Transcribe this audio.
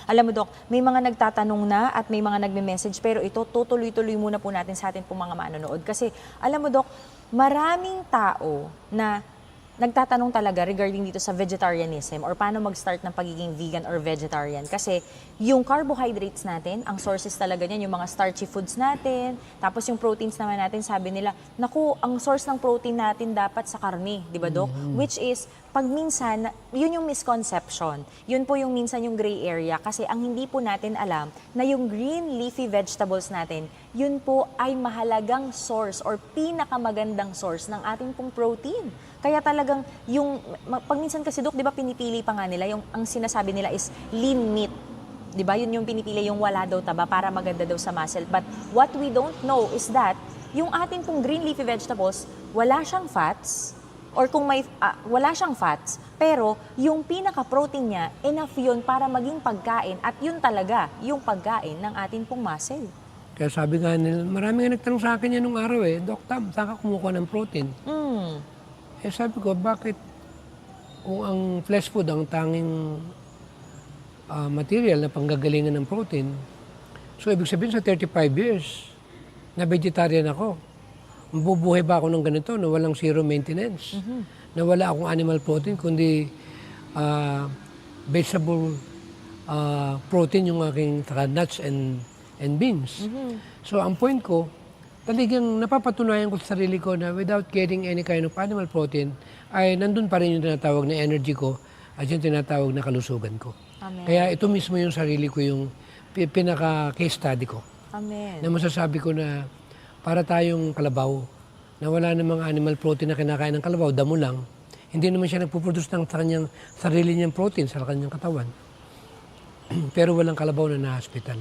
Alam mo, Dok, may mga nagtatanong na at may mga nagme-message, pero ito, tutuloy-tuloy muna po natin sa atin pong mga manonood. Kasi, alam mo, Dok, maraming tao na nagtatanong talaga regarding dito sa vegetarianism or paano mag-start ng pagiging vegan or vegetarian. Kasi yung carbohydrates natin, ang sources talaga niyan, yung mga starchy foods natin, tapos yung proteins naman natin, sabi nila, naku, ang source ng protein natin dapat sa karne, di ba, Dok? Which is, pag minsan, yun yung misconception. Yun po yung minsan yung gray area kasi ang hindi po natin alam na yung green leafy vegetables natin, yun po ay mahalagang source or pinakamagandang source ng ating pong protein. Kaya talagang yung, pag minsan kasi, Dok, di ba pinipili pa nga nila, yung, ang sinasabi nila is lean meat. Di ba? Yun yung pinipili, yung wala daw taba para maganda daw sa muscle. But what we don't know is that yung ating pong green leafy vegetables, wala siyang fats, or kung may, wala siyang fats, pero yung pinaka-protein niya, enough yun para maging pagkain at yun talaga yung pagkain ng ating pong muscle. Kaya sabi nga nila, marami nga nagtanong sa akin yan nung araw Doc Tam, saan ka kumukuha ng protein? Sabi ko, bakit kung ang flesh food ang tanging material na panggagalingan ng protein, so ibig sabihin sa 35 years na vegetarian ako, mabubuhay ba ako ng ganito na walang zero maintenance? Na wala akong animal protein, kundi vegetable protein yung aking nuts and beans. So ang point ko, talagang napapatunayan ko sa sarili ko na without getting any kind of animal protein, ay nandun pa rin yung tinatawag na energy ko at yung tinatawag na kalusugan ko. Amen. Kaya ito mismo yung sarili ko, yung pinaka-case study ko. Amen. Na masasabi ko na para tayong kalabaw, na wala namang animal protein na kinakain ng kalabaw, damo lang, hindi naman siya nagpuproduce ng kanyang sarili niyang protein sa kanyang katawan. Pero walang kalabaw na na-hospital.